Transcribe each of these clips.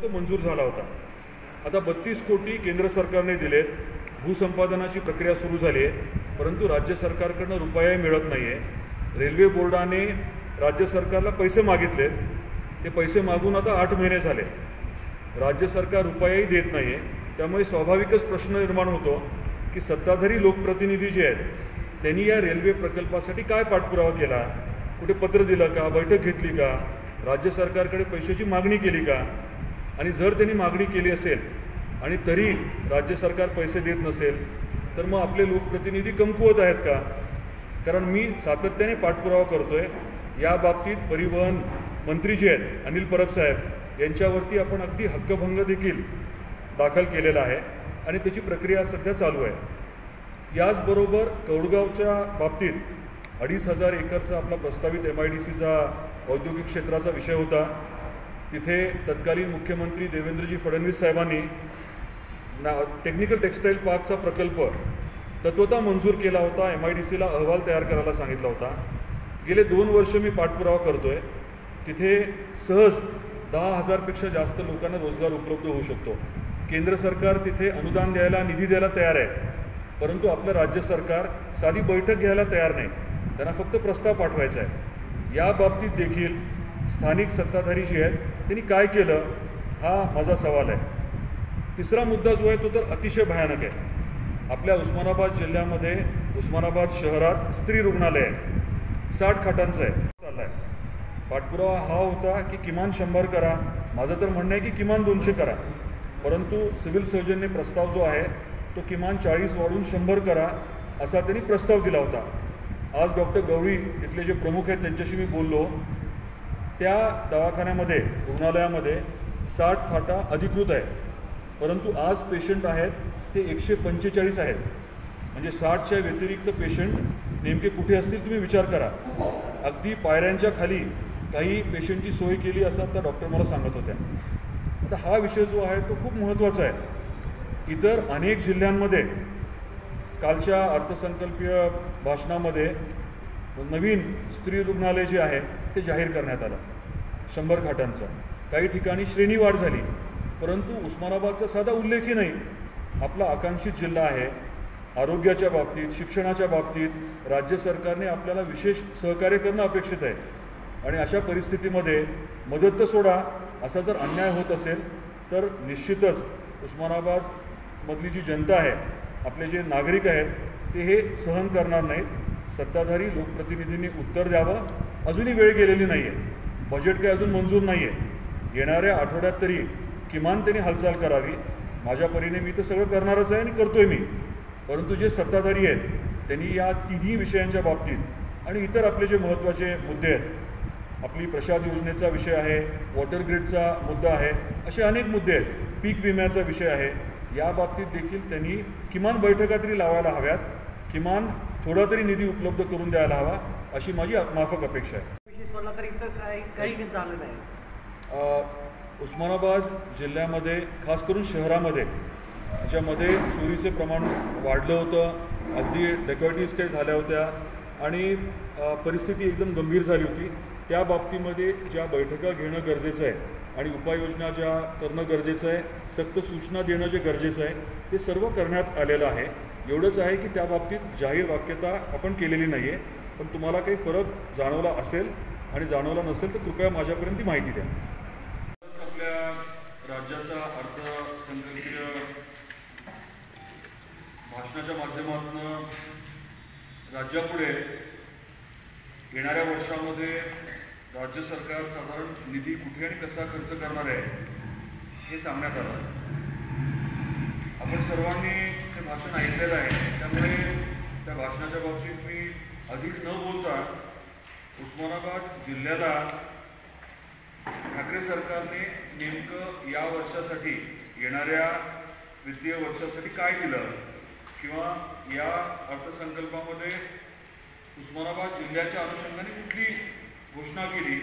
तो मंजूर झाला होता. आता 32 कोटी केंद्र सरकारने दिलेत. भूसंपादनाची प्रक्रिया सुरू झाली आहे, परंतु राज्य सरकारकडनं रुपयाही मिळत नाही आहे. रेल्वे बोर्डाने राज्य सरकारला पैसे मागितलेत. ते पैसे मागून आता 8 महिने झाले. राज्य सरकार रुपयाही देत नाही आहे. त्यामुळे स्वाभाविकच प्रश्न निर्माण होतो की सत्ताधारी लोकप्रतिनिधी जे आहेत त्यांनी या रेल्वे प्रकल्पासाठी काय पाठपुरावा केला, कुठे पत्र दिलं का, बैठक घेतली का, राज्य सरकारकडे पैशाची मागणी केली का. आणि जर त्यांनी मागणी केली असेल आणि तरी राज्य सरकार पैसे देत नसेल तर मग आपले लोकप्रतिनिधी कमकुवत आहेत का. कारण मी सातत्याने पाठपुरावा करतो आहे या बाबतीत. परिवहन मंत्री जे आहेत अनिल परब साहेब यांच्यावरती आपण अगदी हक्कभंग देखील दाखल केलेला आहे आणि त्याची प्रक्रिया सध्या चालू आहे. याचबरोबर कौडगावच्या बाबतीत 2,500 एकरचा आपला प्रस्तावित MIDCचा औद्योगिक क्षेत्राचा विषय होता. तिथे तत्कालीन मुख्यमंत्री देवेंद्रजी फडणवीस साहेबांनी टेक्निकल टेक्स्टाईल पार्कचा प्रकल्प तत्वतः मंजूर केला होता. MIDCला अहवाल तयार करायला सांगितला होता. गेले 2 वर्ष मी पाठपुरावा करतो आहे. तिथे सहज 10,000पेक्षा जास्त लोकांना रोजगार उपलब्ध होऊ शकतो. केंद्र सरकार तिथे अनुदान द्यायला, निधी द्यायला तयार आहे, परंतु आपलं राज्य सरकार साधी बैठक घ्यायला तयार नाही. त्यांना फक्त प्रस्ताव पाठवायचा आहे. या बाबतीत देखील स्थानिक सत्ताधारी जे आहेत त्यांनी काय केलं हा माझा सवाल आहे. तिसरा मुद्दा जो आहे तो तर अतिशय भयानक आहे. आपल्या उस्मानाबाद जिल्ह्यामध्ये उस्मानाबाद शहरात स्त्री रुग्णालय आहे, 60 खाटांचं आहे. चालला आहे पाठपुरावा हा होता की किमान 100 करा. माझं तर म्हणणं आहे की किमान 200 करा, परंतु सिव्हिल सर्जनने प्रस्ताव जो आहे तो किमान 40 वाढून 100 करा असा त्यांनी प्रस्ताव दिला होता. आज डॉक्टर गवळी तिथले जे प्रमुख आहेत त्यांच्याशी मी बोललो. त्या दवाखान्यामध्ये रुग्णालयामध्ये 60 खाटा अधिकृत आहे, परंतु आज पेशंट आहेत ते 145 आहेत. म्हणजे 60च्या व्यतिरिक्त पेशंट नेमके कुठे असतील तुम्ही विचार करा. अगदी पायऱ्यांच्या खाली काही पेशंटची सोय केली असं आता डॉक्टर मला सांगत होत्या. आता हा विषय जो आहे तो खूप महत्त्वाचा आहे. इतर अनेक जिल्ह्यांमध्ये कालच्या अर्थसंकल्पीय भाषणामध्ये नवीन स्त्री रुग्णालय जे आहे ते जाहीर करण्यात आलं 100 खाटांचं. काही ठिकाणी श्रेणीवाढ झाली, परंतु उस्मानाबादचा साधा उल्लेखही नाही. आपला आकांक्षित जिल्हा आहे. आरोग्याच्या बाबतीत, शिक्षणाच्या बाबतीत राज्य सरकारने आपल्याला विशेष सहकार्य करणं अपेक्षित आहे. आणि अशा परिस्थितीमध्ये मदत तर सोडा, असा जर अन्याय होत असेल तर निश्चितच उस्मानाबादमधली जी जनता आहे, आपले जे नागरिक आहेत ते हे सहन करणार नाहीत. सत्ताधारी लोकप्रतिनिधींनी उत्तर द्यावं. अजूनही वेळ गेलेली नाही आहे. बजेट काही अजून मंजूर नाही आहे. येणाऱ्या आठवड्यात तरी किमान त्यांनी हालचाल करावी. माझ्या परीने मी तर सगळं करणारच आहे आणि करतो आहे मी, परंतु जे सत्ताधारी आहेत त्यांनी या तिन्ही विषयांच्या बाबतीत आणि इतर आपले जे महत्त्वाचे मुद्दे आहेत, आपली प्रसाद योजनेचा विषय आहे, वॉटर ग्रिडचा मुद्दा आहे, असे अनेक मुद्दे आहेत, पीक विम्याचा विषय आहे, या बाबतीत देखील त्यांनी किमान बैठका तरी लावायला हव्यात. किमान थोडा तरी निधी उपलब्ध करून द्यायला हवा अशी माझी माफक अपेक्षा आहे. काही झालं नाही. उस्मानाबाद जिल्ह्यामध्ये खास करून शहरामध्ये ज्यामध्ये चोरीचे प्रमाण वाढलं होतं, अगदी डेकॉयटीज काही झाल्या होत्या आणि परिस्थिती एकदम गंभीर झाली होती, त्या बाबतीमध्ये ज्या बैठका घेणं गरजेचं आहे आणि उपाययोजना ज्या करणं गरजेचं आहे, सक्त सूचना देणं जे गरजेचं आहे ते सर्व करण्यात आलेलं आहे. एवढंच आहे की त्या बाबतीत जाहीर वाक्यता आपण केलेली नाही आहे. पण तुम्हाला काही फरक जाणवला असेल आणि जाणवला नसेल तर कृपया माझ्यापर्यंत ती माहिती द्या. आपल्या राज्याचा अर्थसंकल्पीय भाषणाच्या माध्यमातून राज्यापुढे येणाऱ्या वर्षामध्ये राज्य सरकार साधारण निधी कुठे आणि कसा खर्च करणार आहे हे सांगण्यात आलं. आपण सर्वांनी ते भाषण ऐकलेलं आहे, त्यामुळे त्या भाषणाच्या बाबतीत मी अधिक न बोलता उस्मानाबाद जिल्ह्याला ठाकरे सरकारने नेमकं या वर्षासाठी, येणाऱ्या वित्तीय वर्षासाठी काय दिलं किंवा या अर्थसंकल्पामध्ये उस्मानाबाद जिल्ह्याच्या अनुषंगाने कुठली घोषणा केली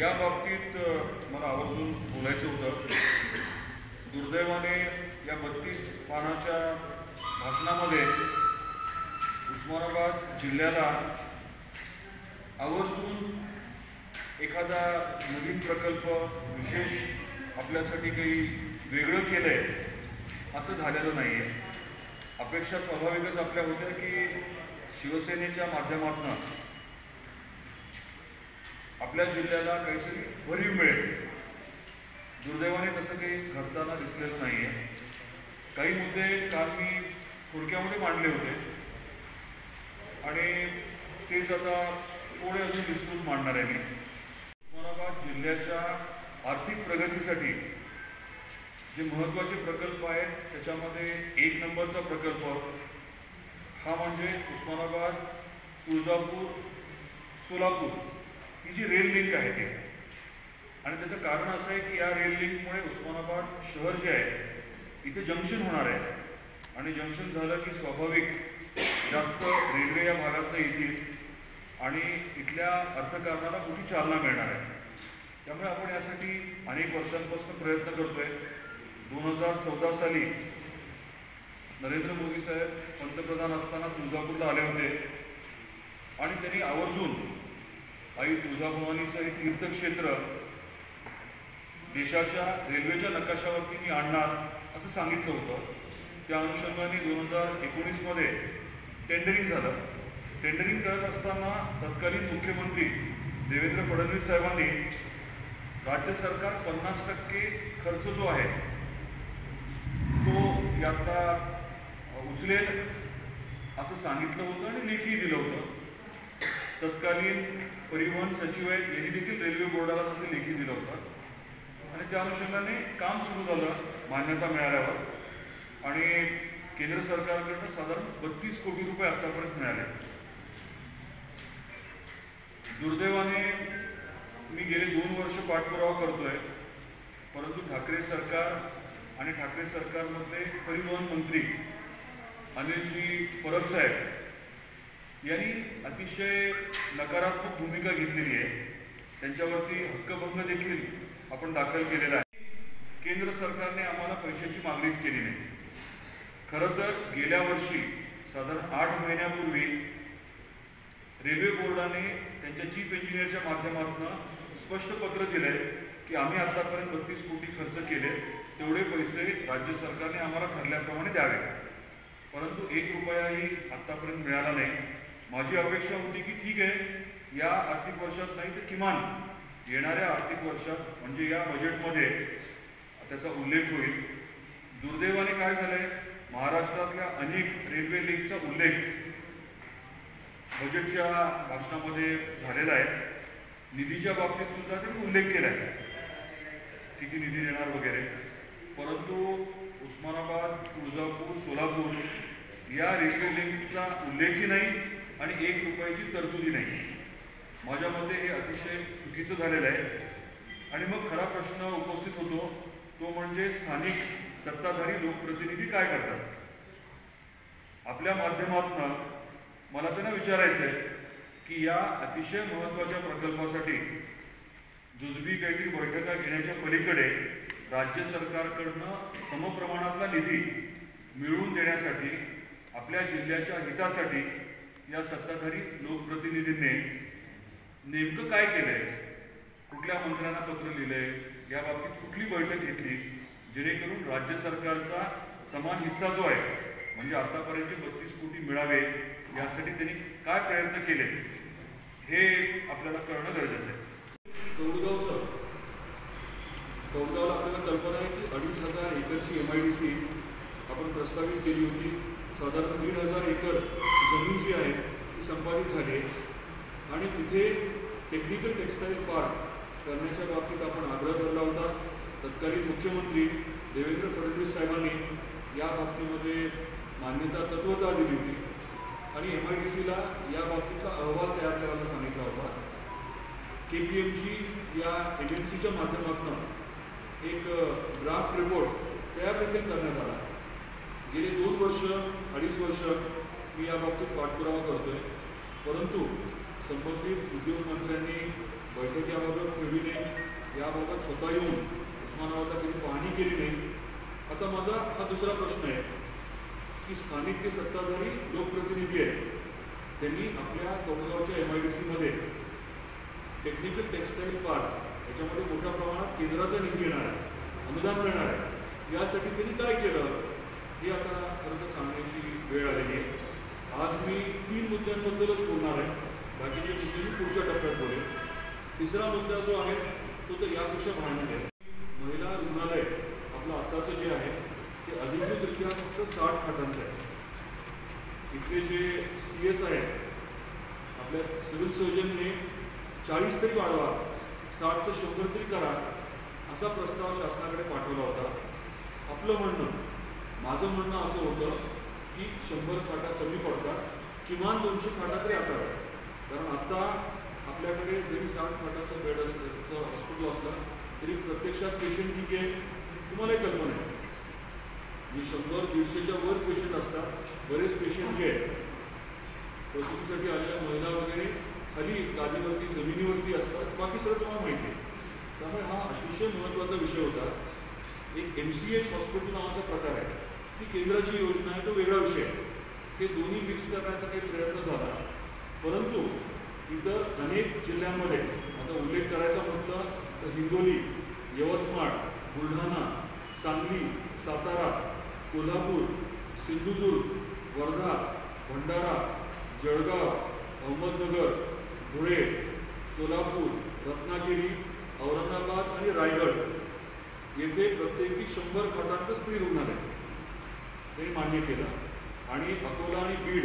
या बाबतीत मला आवर्जून बोलायचं होतं. दुर्दैवाने या 32 पानाच्या भाषणामध्ये उस्मानाबाद जिल्ह्याला आवर्जून एखादा नवीन प्रकल्प, विशेष आपल्यासाठी काही वेगळं केलं आहे असं झालेलं नाही आहे. अपेक्षा स्वाभाविकच आपल्या होत्या की शिवसेनेच्या माध्यमातून आपल्या जिल्ह्याला काहीतरी भरीव मिळेल. दुर्दैवाने तसं काही घडताना दिसलेलं नाही आहे. काही मुद्दे काल मी थोडक्यामध्ये मांडले होते आणि तेच आता थोडे अजून विस्तृत मांडणार आहे मी. उस्मानाबाद जिल्ह्याच्या आर्थिक प्रगतीसाठी जे महत्त्वाचे प्रकल्प आहेत त्याच्यामध्ये 1 नंबरचा प्रकल्प हा म्हणजे उस्मानाबाद तुळजापूर सोलापूर ही जी रेल लिंक आहे ती. आणि त्याचं कारण असं आहे की या रेल लिंकमुळे उस्मानाबाद शहर जे आहे इथे जंक्शन होणार आहे आणि जंक्शन झालं की स्वाभाविक जास्त रेल्वे या भागातनं येतील आणि इथल्या अर्थकारणाला मोठी चालना मिळणार आहे. त्यामुळे आपण यासाठी अनेक वर्षांपासून प्रयत्न करतोय. 2014 साली नरेंद्र मोदी साहेब पंतप्रधान असताना तुळजापूरला आले होते आणि त्यांनी आवर्जून आई तुळजाभवानीचं हे तीर्थक्षेत्र देशाच्या रेल्वेच्या नकाशावरती मी आणणार असं सांगितलं होतं. त्या अनुषंगाने 2019मध्ये टेंडरिंग झालं. टेंडरिंग करत असताना तत्कालीन मुख्यमंत्री देवेंद्र फडणवीस साहेबांनी राज्य सरकार 50% खर्च जो आहे तो यातला उचलेल असं सांगितलं होतं आणि लेखी दिलं होतं. तत्कालीन परिवहन सचिव आहेत यांनी देखील रेल्वे बोर्डाला तसे लेखी दिलं होतं आणि त्या अनुषंगाने काम सुरू झालं मान्यता मिळाल्यावर आणि केंद्र सरकारकडनं साधारण 32 कोटी रुपये आतापर्यंत मिळाले. दुर्दैवाने मी गेले 2 वर्ष पाठपुरावा करतोय परंतु ठाकरे सरकार आणि ठाकरे सरकारमधले परिवहन मंत्री अनिलजी परब साहेब यांनी अतिशय नकारात्मक भूमिका घेतलेली आहे. त्यांच्यावरती हक्कभंग देखील आपण दाखल केलेला आहे. केंद्र सरकारने आम्हाला पैशाची मागणीच केली नाही. खरं तर गेल्या वर्षी साधारण 8 महिन्यापूर्वी रेल्वे बोर्डाने त्यांच्या चीफ इंजिनियरच्या माध्यमातून स्पष्ट पत्र दिलंय की आम्ही आतापर्यंत 32 कोटी खर्च केले, तेवढे पैसे राज्य सरकारने आम्हाला ठरल्याप्रमाणे द्यावे. परंतु 1 रुपयाही आत्तापर्यंत मिळाला नाही. माझी अपेक्षा होती की ठीक आहे या आर्थिक वर्षात नाही तर किमान येणाऱ्या आर्थिक वर्षात म्हणजे या बजेटमध्ये त्याचा उल्लेख होईल. दुर्दैवाने काय झालंय, महाराष्ट्रातल्या अनेक रेल्वे लिंकचा उल्लेख बजेटच्या भाषणामध्ये झालेला आहे. निधीच्या बाबतीत सुद्धा त्यांनी उल्लेख केला आहे किती निधी देणार वगैरे. परंतु उस्मानाबाद तुळजापूर सोलापूर या रेल्वे लिंकचा उल्लेखही नाही आणि 1 रुपयाची तरतुदी नाही. माझ्या मते हे अतिशय चुकीचं झालेलं आहे. आणि मग खरा प्रश्न उपस्थित होतो तो म्हणजे स्थानिक सत्ताधारी लोकप्रतिनिधी काय करतात. आपल्या माध्यमातून मला त्यांना विचारायचं आहे की या अतिशय महत्त्वाच्या प्रकल्पासाठी जुजबी काहीतरी बैठका घेण्याच्या पलीकडे राज्य सरकारकडनं समप्रमाणातला निधी मिळवून देण्यासाठी आपल्या जिल्ह्याच्या हितासाठी या सत्ताधारी लोकप्रतिनिधींनी नेमकं काय केलंय, कुठल्या मंत्र्यांना पत्र लिहिलंय, या बाबतीत कुठली बैठक घेतली जेणेकरून राज्य सरकारचा समान हिस्सा जो आहे म्हणजे आतापर्यंतचे 32 कोटी मिळावे यासाठी त्यांनी काय प्रयत्न केले हे आपल्याला कळणं गरजेचं आहे. कौडगावला आपल्याला कल्पना आहे की 2,500 एकरची MIDC आपण प्रस्तावित केली होती. साधारण 1,500 एकर जमीन जी आहे ती संपादित झाली आहे आणि तिथे टेक्निकल टेक्स्टाईल पार्क करण्याच्या बाबतीत आपण आग्रह धरला होता. तत्कालीन मुख्यमंत्री देवेंद्र फडणवीस साहेबांनी या बाबतीमध्ये मान्यता तत्वता दिली होती आणि MIDCला या बाबतीतला अहवाल तयार करायला सांगितला होता. KPMG या एजन्सीच्या माध्यमातून एक ड्राफ्ट रिपोर्ट तयार देखील करण्यात आला. गेले 2 वर्ष 2.5 वर्ष मी या बाबतीत पाठपुरावा करतोय परंतु संबंधित उद्योगमंत्र्यांनी बैठक याबाबत ठेवली नाही. याबाबत स्वतः येऊन उस्मानाबादला कधी पाहणी केली नाही. आता माझा हा दुसरा प्रश्न आहे की स्थानिक ते सत्ताधारी लोकप्रतिनिधी आहेत त्यांनी आपल्या कौडगावच्या MIDCमध्ये टेक्निकल टेक्स्टाईल पार्क याच्यामध्ये मोठ्या प्रमाणात केंद्राचा निधी येणार आहे अनुदान मिळणार आहे, यासाठी त्यांनी काय केलं हे आता खरं तर सांगण्याची वेळ आलेली आहे. आज मी 3 मुद्द्यांबद्दलच बोलणार आहे, बाकीचे मुद्दे मी पुढच्या टप्प्यात बोलेन. तिसरा मुद्दा जो आहे तो तर यापेक्षा भयानक आहे. महिला रुग्णालय आपलं आत्ताचं जे आहे ते अधिकृतरित्या फक्त 60 खाटांचं आहे. इथले जे CS आहेत, आपल्या सिव्हिल सर्जनने 40 तरी वाढवा, 60चं 100 तरी करा, असा प्रस्ताव शासनाकडे पाठवला होता. माझं म्हणणं असं होतं की 100 खाटा कमी पडतात, किमान 200 खाटा तरी असाव्या. कारण आत्ता आपल्याकडे जरी 60 खाटाचं बेड असल्याचं हॉस्पिटल असलं तरी प्रत्यक्षात पेशंट किती आहे तुम्हालाही कल्पना आहे. जे 100-150च्या वर पेशंट असतात. बरेच पेशंट जे आहेत प्रसूतीसाठी आलेल्या महिला वगैरे खाली गादीवरती जमिनीवरती असतात, बाकी सगळं तुम्हाला माहिती आहे. त्यामुळे हा अतिशय महत्त्वाचा विषय होता. एक MCH हॉस्पिटल नावाचा प्रकार आहे, ती केंद्राची योजना आहे, तो वेगळा विषय आहे. हे दोन्ही मिक्स करण्याचा काही प्रयत्न झाला, परंतु इतर अनेक जिल्ह्यांमध्ये आता उल्लेख करायचा म्हटलं तर हिंगोली, यवतमाळ, बुलढाणा, सांगली, सातारा, कोल्हापूर, सिंधुदुर्ग, वर्धा, भंडारा, जळगाव, अहमदनगर, धुळे, सोलापूर, रत्नागिरी, औरंगाबाद आणि रायगड येथे प्रत्येकी 100 खाटांचं स्त्री रुग्णालय हे मान्य केलं. आणि अकोला आणि बीड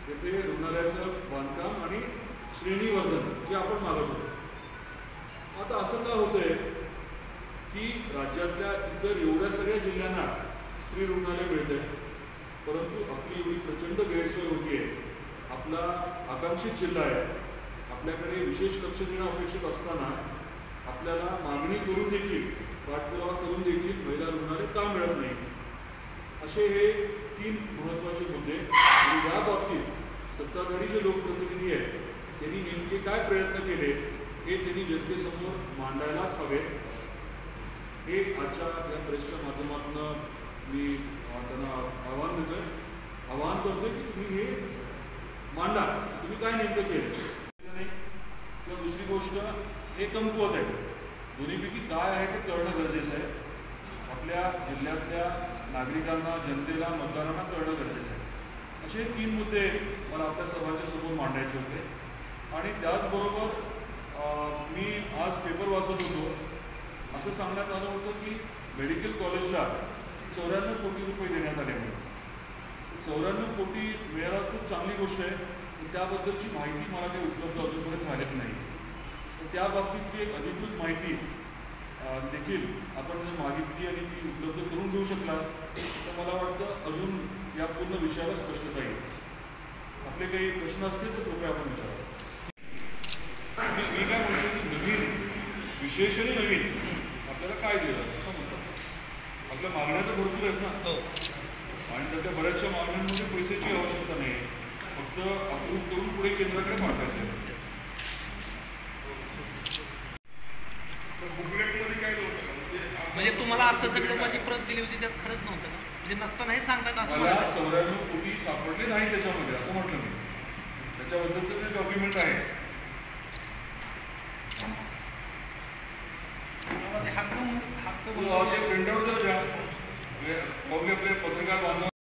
येथे रुग्णालयाचं बांधकाम आणि श्रेणीवर्धन जे आपण मागत होतो. आता असं का होतंय की राज्यातल्या इतर एवढ्या सगळ्या जिल्ह्यांना स्त्री रुग्णालय मिळतंय, परंतु आपली एवढी प्रचंड गैरसोय होती आहे. आपला आकांक्षित जिल्हा आहे, आपल्याकडे विशेष लक्ष देणं अपेक्षित असताना आपल्याला मागणी करून देखील, पाठपुरावा करून देखील महिला रुग्णालय का मिळत नाही, असे हे 3 महत्त्वाचे मुद्दे. आणि या बाबतीत सत्ताधारी जे लोकप्रतिनिधी आहेत त्यांनी नेमके काय प्रयत्न केले हे त्यांनी जनतेसमोर मांडायलाच हवे. हे आजच्या या प्रेसच्या माध्यमातून मी त्यांना आवाहन करतोय की तुम्ही हे मांडा, तुम्ही काय नेमकं केलं नाही. किंवा दुसरी गोष्ट, हे कमकुवत आहे. दोन्हीपैकी काय आहे ते कळणं गरजेचं आहे. आपल्या जिल्ह्यातल्या नागरिकांना, जनतेला, मतदारांना कळणं गरजेचं आहे. असे 3 मुद्दे मला आपल्या सर्वांच्या समोर मांडायचे होते. आणि त्याचबरोबर मी आज पेपर वाचत होतो, असं सांगण्यात आलं होतं की मेडिकल कॉलेजला 94 कोटी रुपये देण्यात आले म्हणून. 94 कोटी मिळायला खूप चांगली गोष्ट आहे, पण त्याबद्दलची माहिती मला काही उपलब्ध अजूनपर्यंत झालेली नाही. तर त्या बाबतीतली एक अधिकृत माहिती देखील आपण जर मागितली आणि ती उपलब्ध करून घेऊ शकला तर मला वाटतं अजून या पूर्ण विषयाला स्पष्टता येईल. आपले काही प्रश्न असतील तर कृपया आपण विचारा. मी काय म्हणतो की नवीन, विशेषणे नवीन आपल्याला काय दिलं असं म्हणतात. आपल्या मागण्या तर भरपूर आहेत ना, आणि त्या बऱ्याचशा मागण्यांमध्ये पैशाची आवश्यकता नाही, फक्त अप्रूव्ह करून पुढे केंद्राकडे पाठवायचं आहे. म्हणजे तुम्हाला अर्थसंकल्पाची प्रत दिली होती त्यात खरंच नव्हतं ना, म्हणजे नसताना हे सांगतात असं. मला 94 कोटी सापडले नाही त्याच्यामध्ये असं म्हटलं मी. त्याच्याबद्दलचं जे डॉक्युमेंट आहे हक्क प्रिंटआउट जर द्या, आपले पत्रकार बांधव